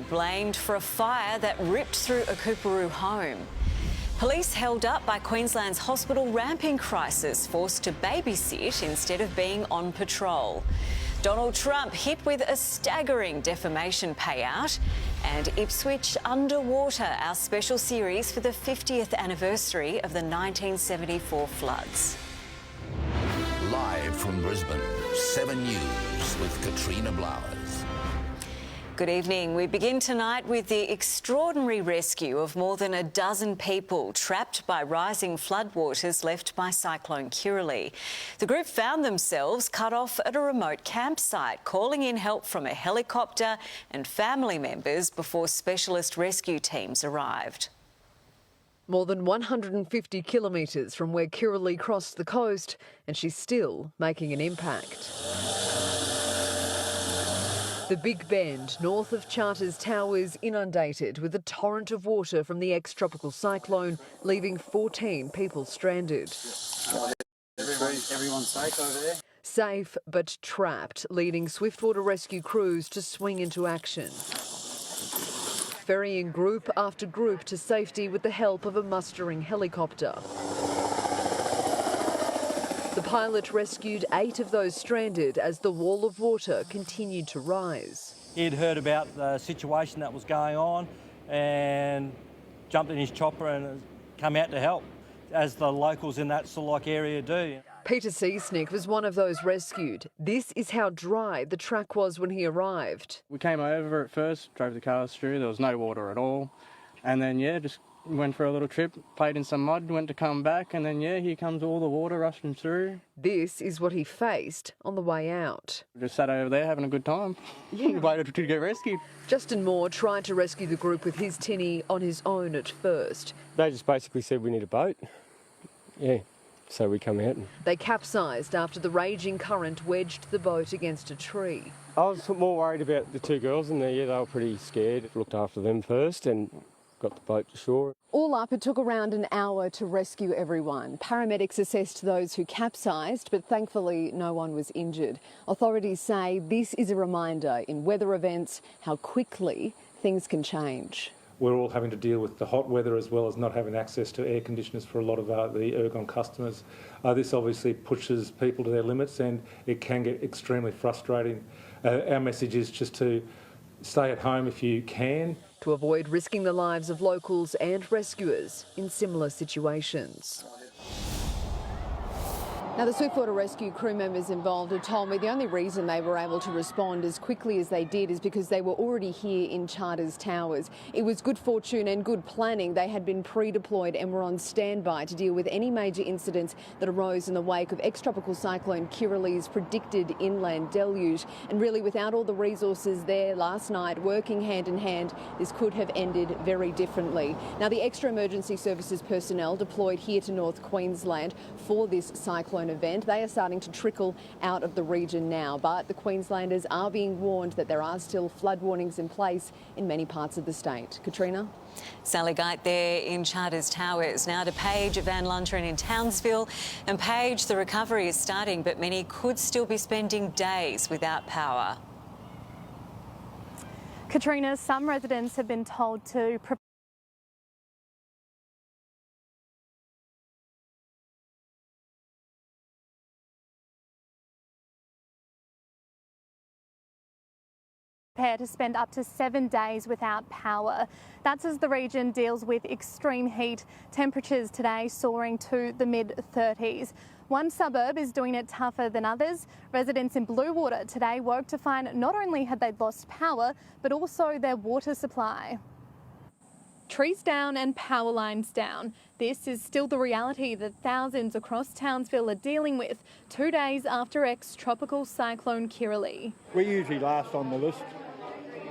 Blamed for a fire that ripped through a Coorparoo home. Police held up by Queensland's hospital ramping crisis, forced to babysit instead of being on patrol. Donald Trump hit with a staggering defamation payout. And Ipswich underwater, our special series for the 50th anniversary of the 1974 floods. Live from Brisbane, 7 News with Katrina Blowers. Good evening. We begin tonight with the extraordinary rescue of more than a dozen people trapped by rising floodwaters left by Cyclone Kirrily. The group found themselves cut off at a remote campsite, calling in help from a helicopter and family members before specialist rescue teams arrived. More than 150 kilometres from where Kirrily crossed the coast, and she's still making an impact. The Big Bend, north of Charters Towers, inundated with a torrent of water from the ex-tropical cyclone, leaving 14 people stranded. Everyone's safe over there? Safe but trapped, leading swiftwater rescue crews to swing into action. Ferrying group after group to safety with the help of a mustering helicopter. The pilot rescued 8 of those stranded as the wall of water continued to rise. He'd heard about the situation that was going on and jumped in his chopper and come out to help, as the locals in that area do. Peter Seesnick was one of those rescued. This is how dry the track was when he arrived. We came over at first, drove the cars through, there was no water at all. And then, just went for a little trip, played in some mud, went to come back, and then, here comes all the water rushing through. This is what he faced on the way out. Just sat over there having a good time. Waited to get rescued. Justin Moore tried to rescue the group with his tinny on his own at first. They just basically said we need a boat. So we come out. They capsized after the raging current wedged the boat against a tree. I was more worried about the 2 girls in there. They were pretty scared. Looked after them first and got the boat to shore. All up, it took around an hour to rescue everyone. Paramedics assessed those who capsized, but thankfully no one was injured. Authorities say this is a reminder in weather events how quickly things can change. We're all having to deal with the hot weather as well as not having access to air conditioners for a lot of the Ergon customers. This obviously pushes people to their limits and it can get extremely frustrating. Our message is just to stay at home if you can. To avoid risking the lives of locals and rescuers in similar situations. Now, the swiftwater rescue crew members involved have told me the only reason they were able to respond as quickly as they did is because they were already here in Charters Towers. It was good fortune and good planning. They had been pre-deployed and were on standby to deal with any major incidents that arose in the wake of ex-tropical cyclone Kirrily's predicted inland deluge. And really, without all the resources there last night working hand in hand, this could have ended very differently. Now, the extra emergency services personnel deployed here to North Queensland for this cyclone event. They are starting to trickle out of the region now, but the Queenslanders are being warned that there are still flood warnings in place in many parts of the state. Katrina? Sally Geit there in Charters Towers. Now to Paige Van Lunteren in Townsville. And Paige, the recovery is starting, but many could still be spending days without power. Katrina, some residents have been told to prepare to spend up to 7 days without power. That's as the region deals with extreme heat. Temperatures today soaring to the mid-30s. One suburb is doing it tougher than others. Residents in Bluewater today woke to find not only had they lost power, but also their water supply. Trees down and power lines down. This is still the reality that thousands across Townsville are dealing with 2 days after ex-tropical cyclone Kirrily. We usually last on the list,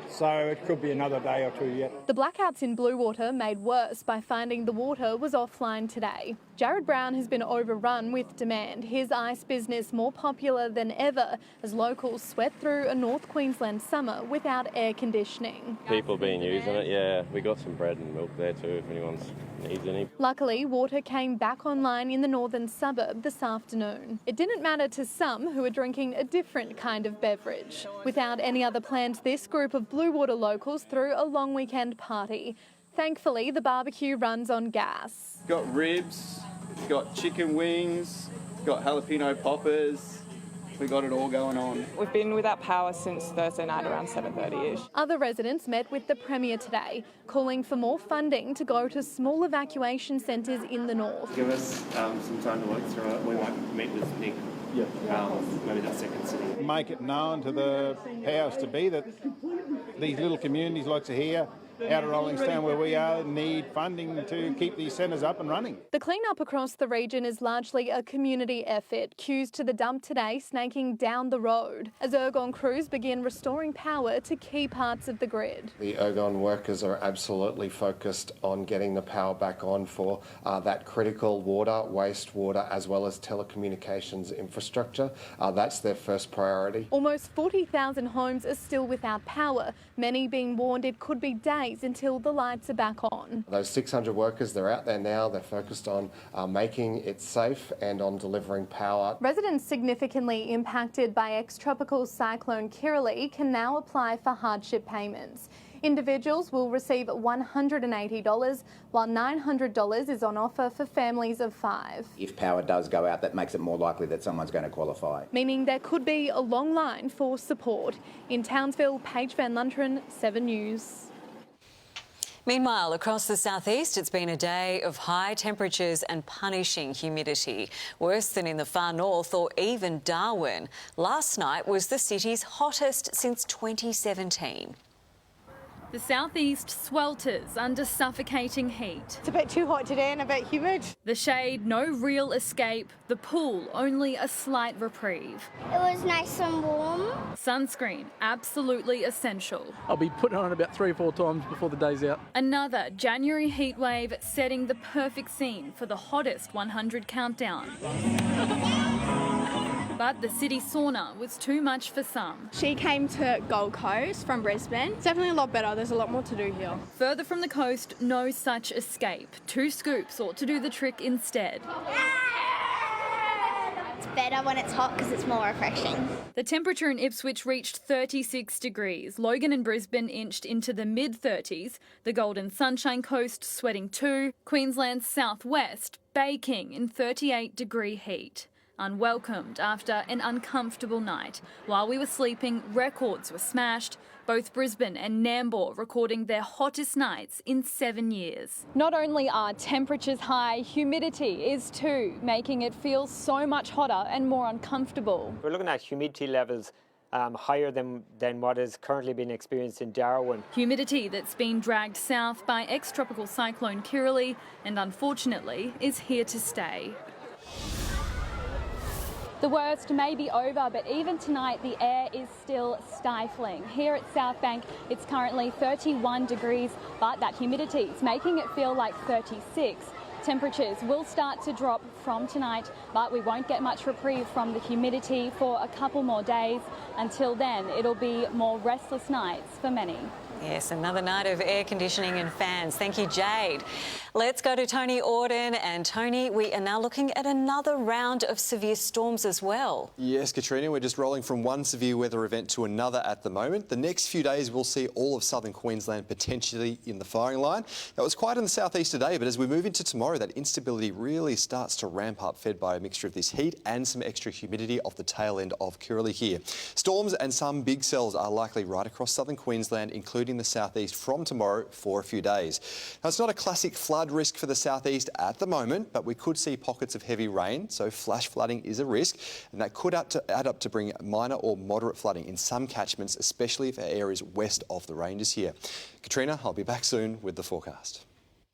so it could be another day or two yet. The blackouts in Bluewater made worse by finding the water was offline today. Jared Brown has been overrun with demand, his ice business more popular than ever as locals sweat through a North Queensland summer without air conditioning. People been using it, yeah. We got some bread and milk there too if anyone needs any. Luckily, water came back online in the northern suburb this afternoon. It didn't matter to some who are drinking a different kind of beverage. Without any other plans, this group of Blue Water locals threw a long weekend party. Thankfully, the barbecue runs on gas. It's got ribs, it's got chicken wings, it's got jalapeno poppers. We got it all going on. We've been without power since Thursday night around 7:30ish. Other residents met with the Premier today, calling for more funding to go to small evacuation centres in the north. Give us some time to work through it. We might meet with Nick. Maybe that second city. Make it known to the powers to be that these little communities like Sahia, out of Rollingstown where we are, need funding to keep these centres up and running. The clean-up across the region is largely a community effort. Queues to the dump today snaking down the road as Ergon crews begin restoring power to key parts of the grid. The Ergon workers are absolutely focused on getting the power back on for that critical water, wastewater as well as telecommunications infrastructure. That's their first priority. Almost 40,000 homes are still without power, many being warned it could be days until the lights are back on. Those 600 workers, they're out there now. They're focused on making it safe and on delivering power. Residents significantly impacted by ex-tropical cyclone Kirrily can now apply for hardship payments. Individuals will receive $180, while $900 is on offer for families of 5. If power does go out, that makes it more likely that someone's going to qualify. Meaning there could be a long line for support. In Townsville, Paige Van Lunteren, 7 News. Meanwhile, across the southeast, it's been a day of high temperatures and punishing humidity. Worse than in the far north or even Darwin. Last night was the city's hottest since 2017. The southeast swelters under suffocating heat. It's a bit too hot today and a bit humid. The shade, no real escape. The pool, only a slight reprieve. It was nice and warm. Sunscreen, absolutely essential. I'll be putting on about 3 or 4 times before the day's out. Another January heatwave setting the perfect scene for the hottest 100 countdown. But the city sauna was too much for some. She came to Gold Coast from Brisbane. It's definitely a lot better. There's a lot more to do here. Further from the coast, no such escape. 2 scoops ought to do the trick instead. It's better when it's hot because it's more refreshing. The temperature in Ipswich reached 36 degrees. Logan and Brisbane inched into the mid-30s. The Golden Sunshine Coast sweating 2. Queensland's southwest baking in 38-degree heat. Unwelcomed after an uncomfortable night. While we were sleeping, records were smashed. Both Brisbane and Nambour recording their hottest nights in 7 years. Not only are temperatures high, humidity is too, making it feel so much hotter and more uncomfortable. We're looking at humidity levels higher than what is currently being experienced in Darwin. Humidity that's been dragged south by ex-tropical cyclone Kirrily and unfortunately is here to stay. The worst may be over, but even tonight the air is still stifling. Here at South Bank, it's currently 31 degrees, but that humidity is making it feel like 36. Temperatures will start to drop from tonight, but we won't get much reprieve from the humidity for a couple more days. Until then, it'll be more restless nights for many. Yes, another night of air conditioning and fans. Thank you, Jade. Let's go to Tony Auden. And Tony, we are now looking at another round of severe storms as well. Yes, Katrina, we're just rolling from one severe weather event to another at the moment. The next few days we'll see all of southern Queensland potentially in the firing line. That was quiet in the southeast today, but as we move into tomorrow, that instability really starts to ramp up, fed by a mixture of this heat and some extra humidity off the tail end of Kirrily here. Storms and some big cells are likely right across southern Queensland, including the southeast from tomorrow for a few days. Now, it's not a classic flood risk for the southeast at the moment, but we could see pockets of heavy rain, so flash flooding is a risk, and that could add up to bring minor or moderate flooding in some catchments, especially for areas west of the ranges here. Katrina, I'll be back soon with the forecast.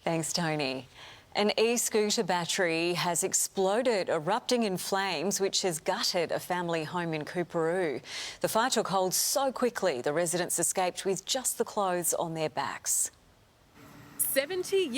Thanks, Tony. An e-scooter battery has exploded, erupting in flames, which has gutted a family home in Coorparoo. The fire took hold so quickly, the residents escaped with just the clothes on their backs. 70 years